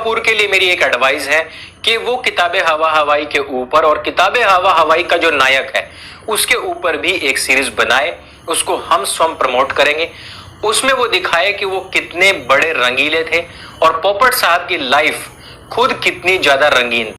कपूर के लिए मेरी एक एडवाइस है कि वो किताबे हवा हवाई के ऊपर और किताबे हवा हवाई का जो नायक है उसके ऊपर भी एक सीरीज बनाए, उसको हम स्वयं प्रमोट करेंगे। उसमें वो दिखाए कि वो कितने बड़े रंगीले थे और पोपट साहब की लाइफ खुद कितनी ज्यादा रंगीन।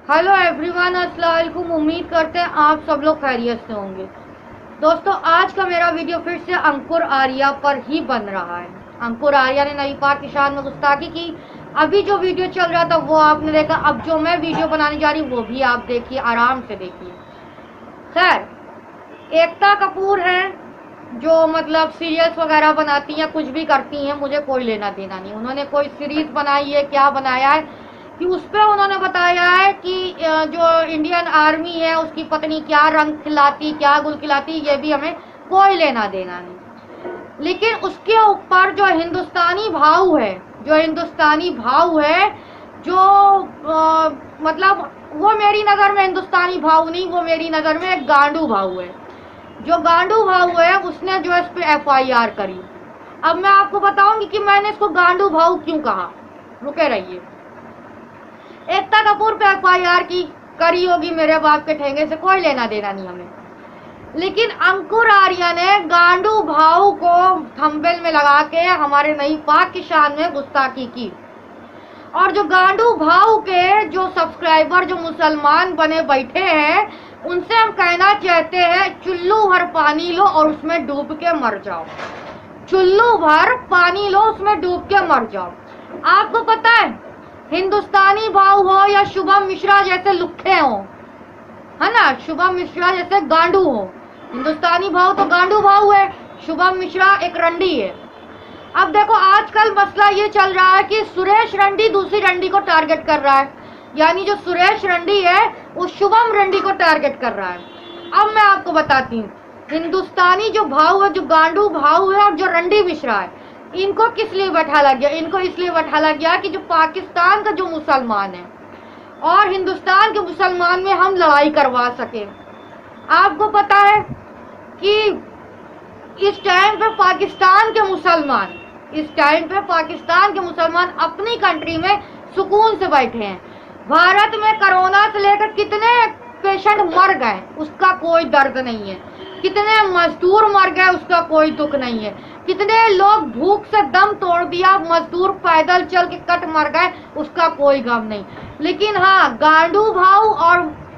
हेलो एवरीवन, अस्सलाम वालेकुम। उम्मीद करते हैं आप सब लोग खैरियत से होंगे। दोस्तों, आज का मेरा वीडियो फिर से अंकुर आर्या पर ही बन रहा है। अंकुर आर्या ने नबी पाक की शान में गुस्ताखी की। अभी जो वीडियो चल रहा था वो आपने देखा, अब जो मैं वीडियो बनाने जा रही हूँ वो भी आप देखिए, आराम से देखिए। खैर, एकता कपूर है जो मतलब सीरियल्स वगैरह बनाती हैं, कुछ भी करती हैं, मुझे कोई लेना देना नहीं। उन्होंने कोई सीरीज बनाई है, क्या बनाया है कि उस पर उन्होंने बताया है कि जो इंडियन आर्मी है उसकी पत्नी क्या रंग खिलाती, क्या गुल खिलाती, ये भी हमें कोई लेना देना नहीं। लेकिन उसके ऊपर जो हिंदुस्तानी भाव है, जो मतलब वो मेरी नज़र में हिंदुस्तानी भाव नहीं, वो मेरी नज़र में एक गांडू भाव है। जो गांडू भाव है उसने जो इस पे FIR करी। अब मैं आपको बताऊंगी कि मैंने इसको गांडू भाव क्यों कहा। रुके रहिए। एकता कपूर पे FIR की करी होगी, मेरे बाप के ठेंगे से कोई लेना देना नहीं हमें। लेकिन अंकुर आर्या ने गांडू भाव को थंबनेल में लगा के हमारे नई पाक की शान में गुस्ताखी की। और जो गांडू भाव के जो सब्सक्राइबर जो मुसलमान बने बैठे हैं उनसे हम कहना चाहते हैं, चुल्लू भर पानी लो और उसमें डूब के मर जाओ। चुल्लू भर पानी लो, उसमें डूब के मर जाओ। आपको पता है, हिंदुस्तानी भाव हो या शुभम मिश्रा जैसे लुक्खे हो, है ना, शुभम मिश्रा जैसे गांडू हो। हिंदुस्तानी भाव तो गांडू भाव है, शुभम मिश्रा एक रंडी है। अब देखो, आजकल मसला ये चल रहा है कि सुरेश रंडी दूसरी रंडी को टारगेट कर रहा है, यानी जो सुरेश रंडी है वो शुभम रंडी को टारगेट कर रहा है। अब मैं आपको बताती हूँ, हिंदुस्तानी जो भाव है, जो गांडू भाव है और जो रंडी मिश्रा है, इनको किस लिए बैठाला गया? इनको इसलिए बैठाला गया कि जो पाकिस्तान का जो मुसलमान है और हिंदुस्तान के मुसलमान में हम लड़ाई करवा सके। आपको पता है कि इस टाइम पे पाकिस्तान के मुसलमान अपनी कंट्री में सुकून से बैठे हैं। भारत में कोरोना से लेकर कितने पेशेंट मर गए उसका कोई दर्द नहीं है, कितने मजदूर मर गए उसका कोई दुख नहीं है, कितने लोग भूख से दम तोड़ दिया, मजदूर पैदल चल के कट मर गए, उसका कोई गम नहीं। लेकिन हाँ, गांडू भाव और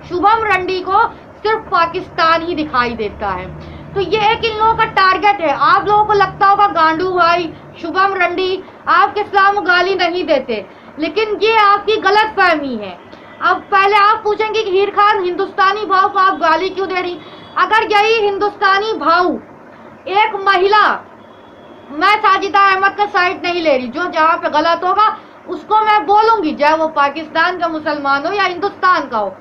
शुभम रंडी को सिर्फ पाकिस्तान ही दिखाई देता है। तो ये एक इन लोगों का टारगेट है। आप लोगों को लगता होगा गांडू भाई, शुभम रंडी आपके इस्लाम को गाली नहीं देते, लेकिन ये आपकी गलत फहमी है। अब पहले आप पूछेंगे कि हीर खान, हिंदुस्तानी भाव को आप गाली क्यों दे रही? अगर यही हिंदुस्तानी भाव एक महिला, मैं साजिदा अहमद का साइड नहीं ले रही, जो जहाँ पे गलत होगा उसको मैं बोलूंगी, चाहे वो पाकिस्तान का मुसलमान हो या हिंदुस्तान का हो।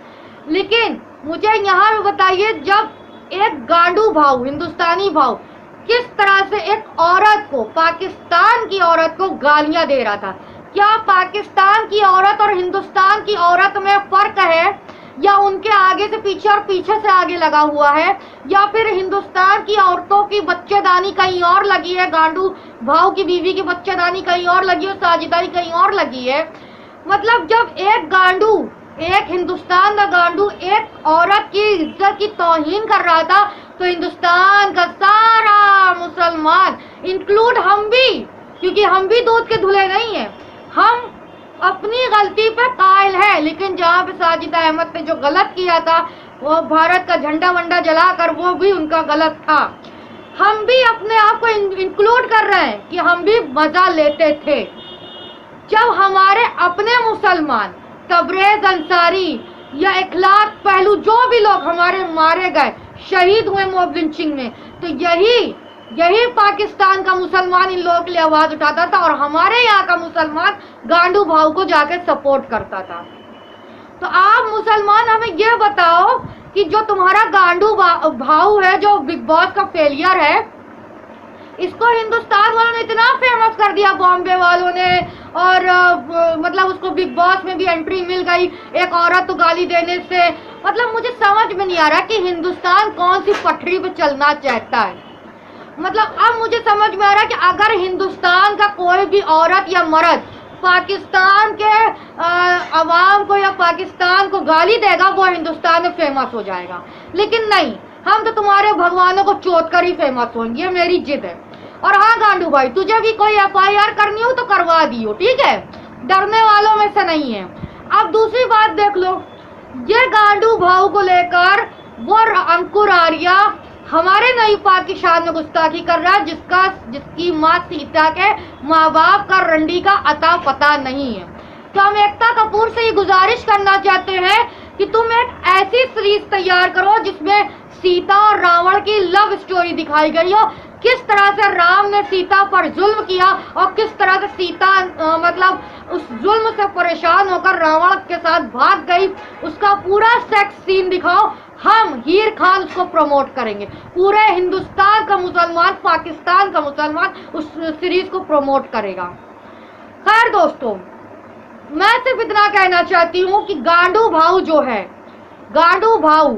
लेकिन मुझे यहाँ पे बताइए, जब एक गांडू भाव, हिंदुस्तानी भाव किस तरह से एक औरत को, पाकिस्तान की औरत को गालियां दे रहा था। क्या पाकिस्तान की औरत और हिंदुस्तान की औरत में फर्क है, या उनके आगे से पीछे और पीछे से आगे लगा हुआ है, या फिर हिंदुस्तान की औरतों की बच्चेदानी कहीं और लगी है, गांडू भाव की बीवी की बच्चेदानी कहीं और लगी है, साझेदारी कहीं और लगी है। मतलब जब एक गांडू, एक हिंदुस्तान का गांडू एक औरत की इज्जत की तौहीन कर रहा था, तो हिंदुस्तान का सारा मुसलमान, इंक्लूड हम भी, क्योंकि हम भी दूध के धुले नहीं है, हम अपनी गलती पे कायल है। लेकिन जहाँ पे साजिदा अहमद ने जो गलत किया था, वो भारत का झंडा वंडा जलाकर, वो भी उनका गलत था। हम भी अपने आप को इंक्लूड कर रहे हैं कि हम भी मजा लेते थे। जब हमारे अपने मुसलमान तबरेज अंसारी, या इखलाक पहलू जो भी लोग हमारे मारे गए, शहीद हुए मॉब लिंचिंग में, तो यही पाकिस्तान का मुसलमान इन लोगों के लिए आवाज उठाता था और हमारे यहाँ का मुसलमान गांडू भाव को जाके सपोर्ट करता था। तो आप मुसलमान हमें ये बताओ कि जो तुम्हारा गांडू भाव है, जो बिग बॉस का फेलियर है, इसको हिंदुस्तान वालों ने इतना फेमस कर दिया, बॉम्बे वालों ने, और मतलब उसको बिग बॉस में भी एंट्री मिल गई एक औरत को गाली देने से। मतलब मुझे समझ में नहीं आ रहा कि हिंदुस्तान कौन सी पटरी पे चलना चाहता है। मतलब अब मुझे समझ में आ रहा है कि अगर हिंदुस्तान का कोई भी औरत या मर्द पाकिस्तान के अवाम को या पाकिस्तान को गाली देगा, वो हिंदुस्तान में फेमस हो जाएगा। लेकिन नहीं, हम तो तुम्हारे भगवानों को चोट कर ही फेमस होंगे, ये मेरी जिद है। और हाँ गांडू भाई, तुझे भी कोई FIR करनी हो तो करवा दियो, ठीक है, डरने वालों में से नहीं है। अब दूसरी बात देख लो, ये गांडू भाव को लेकर वो अंकुर आर्या हमारे नई पाक की शान में गुस्ताखी कर रहा है, जिसकी माँ सीता के माँ बाप का रंडी का अता पता नहीं है। तो हम एकता कपूर से ये गुजारिश करना चाहते हैं कि तुम एक ऐसी सीरीज तैयार करो जिसमें सीता और रावण की लव स्टोरी दिखाई गई हो, किस तरह से राम ने सीता पर जुल्म किया और किस तरह से सीता मतलब उस जुल्म से परेशान होकर रावण के साथ भाग गई, उसका पूरा सेक्स सीन दिखाओ। हम हीर खान उसको प्रमोट करेंगे, पूरे हिंदुस्तान का मुसलमान, पाकिस्तान का मुसलमान उस सीरीज को प्रमोट करेगा। खैर दोस्तों, मैं सिर्फ इतना कहना चाहती हूँ कि गांडू भाव जो है, गांडू भाव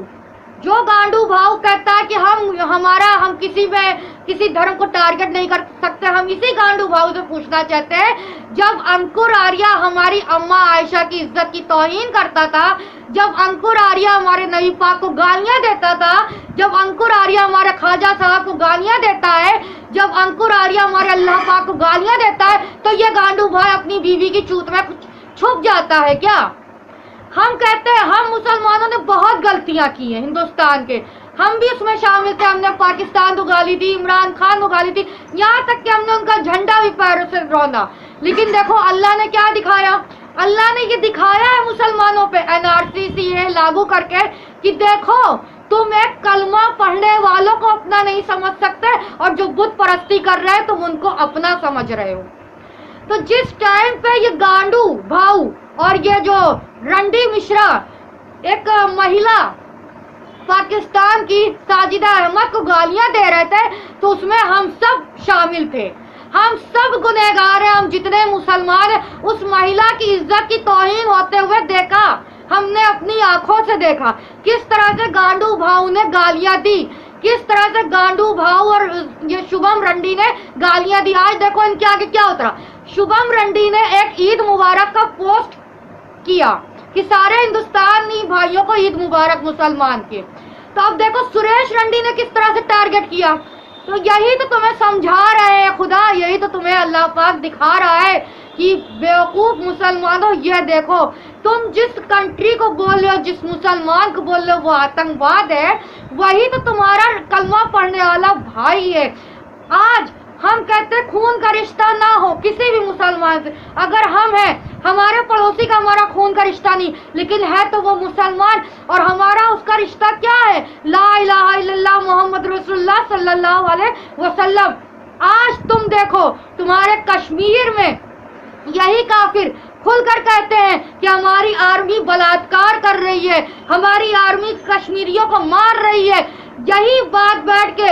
कहता है कि हम किसी धर्म को टारगेट नहीं कर सकते, हम इसी गांडू भाव से पूछना चाहते हैं, जब अंकुर आर्या हमारी अम्मा आयशा की इज्जत की तौहीन करता था, जब अंकुर आर्या हमारे नबी पाक को गालियां देता था, जब अंकुर आर्या हमारे ख्वाजा साहब को गालियां देता है, जब अंकुर आर्या हमारे अल्लाह पाक को गालियां देता है, तो ये गांडू भाई अपनी बीवी की चूत में छुप जाता है क्या? हम कहते हैं हम मुसलमानों ने बहुत गलतियां की हैं हिंदुस्तान के, हम भी उसमें शामिल थे। हमने पाकिस्तान को गाली दी, इमरान खान को गाली दी, यहाँ तक कि हमने उनका झंडा भी पैरों से रौंदा। लेकिन देखो अल्लाह ने क्या दिखाया, अल्लाह ने ये दिखाया है मुसलमानों पे NRC लागू करके कि देखो तुम एक कलमा पढ़ने वालों को अपना नहीं समझ सकते और जो बुत परस्ती कर रहे हैं तुम उनको अपना समझ रहे हो। तो जिस टाइम पे ये गांडू भाऊ और ये जो रंडी मिश्रा एक महिला पाकिस्तान की साजिदा अहमद को गालियां दे रहे थे, तो उसमें हम सब शामिल थे, हम सब गुनहगार हैं। हम जितने मुसलमान हैं उस महिला की इज्जत की तौहीन होते हुए देखा, हमने अपनी आंखों से देखा किस तरह से गांडू भाऊ ने गालियां दी, किस तरह से गांडू भाऊ और ये शुभम रंडी ने गालियां दी। आज देखो इनके आगे क्या उतरा, शुभम रंडी ने एक ईद मुबारक का पोस्ट किया कि सारे हिंदुस्तानी भाइयों को ईद मुबारक मुसलमान के। तो अब देखो सुरेश रंडी ने किस तरह से टारगेट किया। तो यही तो तुम्हें समझा रहे हैं खुदा, यही तो तुम्हें अल्लाह पाक दिखा रहा है कि बेवकूफ मुसलमानों, ये देखो तुम जिस कंट्री को बोल रहे हो, जिस मुसलमान को बोल रहे हो वो आतंकवाद है, वही तो तुम्हारा कलमा पढ़ने वाला भाई है। आज हम कहते हैं खून का रिश्ता ना हो किसी भी मुसलमान से, अगर हम हैं, हमारे पड़ोसी का हमारा खून का रिश्ता नहीं, लेकिन है तो वो मुसलमान और हमारा उसका रिश्ता क्या है, ला इलाहा इल्लल्लाह मुहम्मद रसूलुल्लाह सल्लल्लाहु अलैहि वसल्लम। आज तुम देखो तुम्हारे कश्मीर में यही काफिर खुलकर कहते हैं कि हमारी आर्मी बलात्कार कर रही है, हमारी आर्मी कश्मीरियों को मार रही है। यही बात बैठ के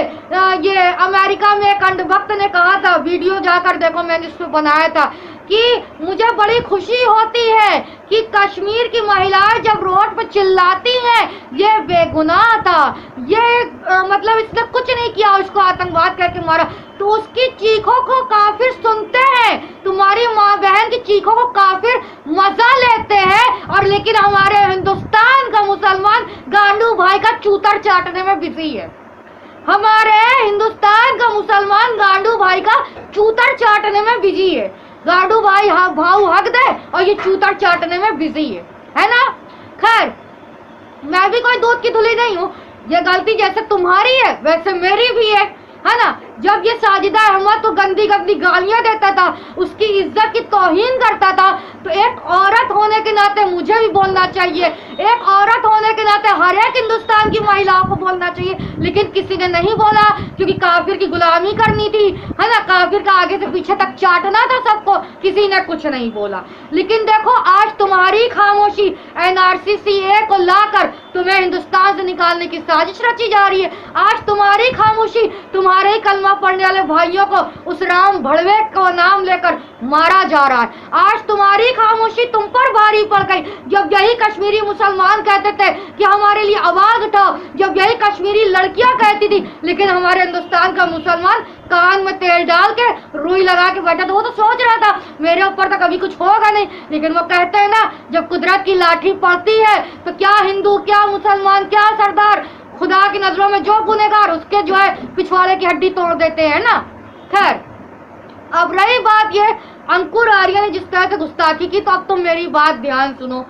ये अमेरिका में एक अंधभक्त ने कहा था, वीडियो जाकर देखो, मैंने इस पे बनाया था कि मुझे बड़ी खुशी होती है कि कश्मीर की महिलाएं जब रोड पर चिल्लाती हैं ये बेगुनाह था, ये मतलब इसने कुछ नहीं किया, उसको आतंकवाद करके मारा, तो उसकी चीखों को काफिर सुनते हैं, तुम्हारी माँ बहन की चीखों को काफिर मजा लेते हैं। और लेकिन हमारे हिंदुस्तान का मुसलमान गांडू भाई का चूतर चाटने में बिजी है, हमारे हिंदुस्तान का मुसलमान गांडू भाई का चूतर चाटने में बिजी है। गांडू भाई भाव हक दे और ये चूतर चाटने में बिजी है ना। खैर मैं भी कोई दूध की धुली नहीं हूँ, ये गलती जैसे तुम्हारी है वैसे मेरी भी है ना। जब ये साजिदा अहमद को गंदी गंदी गालियां देता था, उसकी इज्जत की तौहीन करता था, तो एक औरत होने के नाते मुझे भी बोलना चाहिए, एक औरत होने के नाते हर एक हिंदुस्तान की महिलाओं को बोलना चाहिए। लेकिन किसी ने नहीं बोला, क्योंकि काफिर की गुलामी करनी थी, है ना, काफिर का आगे से पीछे तक चाटना था सबको, किसी ने कुछ नहीं बोला। लेकिन देखो आज तुम्हारी खामोशी एनआरसी सीए को लाकर तुम्हें हिंदुस्तान से निकालने की साजिश रची जा रही है। आज तुम्हारी खामोशी तुम्हारे ही कलमा पढ़ने वाले भाइयों को उस राम भड़वे को नाम लेकर मारा जा रहा है। आज तुम्हारी खामोशी तुम पर भारी पड़ गई, जब यही कश्मीरी मुसलमान कहते थे कि हमारे लिए आवाज उठाओ, जब यही कश्मीरी लड़कियां कहती थी, लेकिन हमारे हिंदुस्तान का मुसलमान कान में तेल डाल के रुई लगा के बैठा था। वो तो सोच रहा था मेरे ऊपर तो कभी कुछ होगा नहीं, लेकिन वो कहते हैं ना, जब कुदरत की लाठी पड़ती है तो क्या हिंदू, क्या मुसलमान, क्या सरदार, खुदा की नजरों में जो गुनहगार, उसके जो है पिछवाड़े की हड्डी तोड़ देते हैं ना। खैर, अब रही बात ये अंकुर आर्य ने जिस तरह से गुस्ताखी की, तो अब तुम मेरी बात ध्यान सुनो।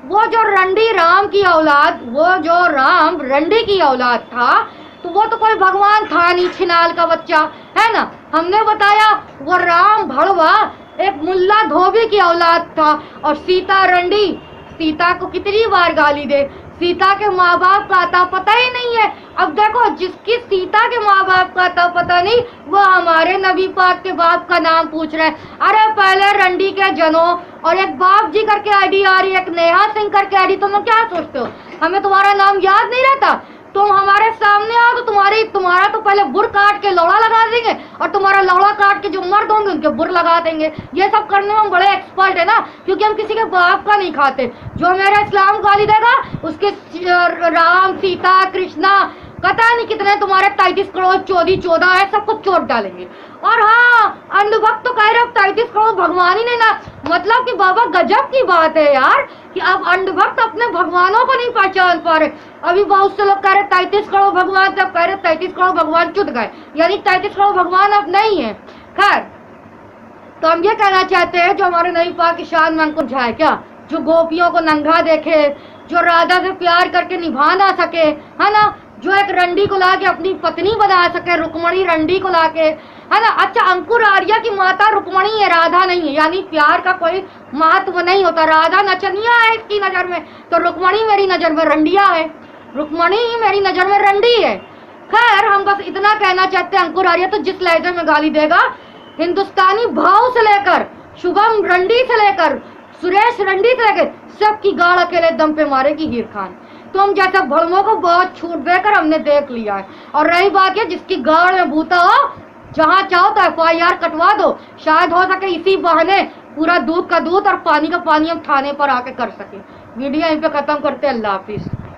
वो जो रंडी राम की औलाद, वो जो राम रंडी की औलाद था, तो वो तो कोई भगवान था नहीं, छिनाल का बच्चा, है ना। हमने बताया वो राम भड़वा एक मुल्ला धोबी की औलाद था, और सीता रंडी, सीता को कितनी बार गाली दे, सीता के माँ बाप का आता पता ही नहीं है। अब देखो, जिसकी सीता के माँ बाप का आता पता नहीं, वो हमारे नबी पाक के बाप का नाम पूछ रहे हैं। अरे पहले रंडी के जनो, और एक बाप जी करके आईडी आ रही है, एक नेहा सिंह करके आईडी। तुम क्या सोचते हो हमें तुम्हारा नाम याद नहीं रहता? तुम हमारे सामने आओ तो तुम्हारा तो पहले बुर काट के लौड़ा लगा देंगे, और तुम्हारा लौड़ा काट के जो मर्द होंगे उनके बुर लगा देंगे। ये सब करने में हम बड़े एक्सपर्ट है ना, क्योंकि हम किसी के बाप का नहीं खाते। जो मेरा इस्लाम गाली देगा उसके राम, सीता, कृष्णा, पता नहीं कितने तुम्हारे 33 करोड़ 14 है, सबको चोट डालेंगे। और हाँ, अंधभक्त तो कह रहे हो 33 करोड़ भगवान ही नहीं ना, मतलब कि बाबा गजब की बात है यार, कि अब अंधभक्त अपने भगवानों को नहीं पहचान पा रहे। अभी बहुत से लोग कह रहे 33 करोड़ भगवान, तब कह रहे 33 करोड़ भगवान चुत गए, यानी 33 करोड़ भगवान अब नहीं है। खैर, तो हम ये कहना चाहते हैं, जो हमारे नबी पाक की शान में अंकुर जाए क्या, जो गोपियों को नंगा देखे, जो राधा से प्यार करके निभा ना सके, है ना, जो एक रंडी को लाके अपनी पत्नी बना सके, रुक्मणी रंडी को लाके, है ना। अच्छा, अंकुर आर्य की माता रुक्मणी है, राधा नहीं है, यानी प्यार का कोई महत्व नहीं होता। राधा नचनिया है इसकी नजर में, तो रुक्मणी मेरी नजर में रंडिया है, रुक्मणी मेरी नजर में रंडी है। खैर, हम बस इतना कहना चाहते हैं, अंकुर आर्य तो जिस लहजे में गाली देगा, हिंदुस्तानी भाव से लेकर, शुभम रंडी से लेकर, सुरेश रंडी से लेकर, सबकी गाड़ अकेले दम पे मारेगी हीर खान। तुम जैसे भड़मों को बहुत छूट देकर हमने देख लिया है। और रही बात है, जिसकी गाड़ में भूता हो, जहां चाहो तो FIR कटवा दो, शायद हो सके इसी बहाने पूरा दूध का दूध और पानी का पानी हम थाने पर आके कर सके। वीडियो यहीं पे खत्म करते हैं। अल्लाह हाफिज।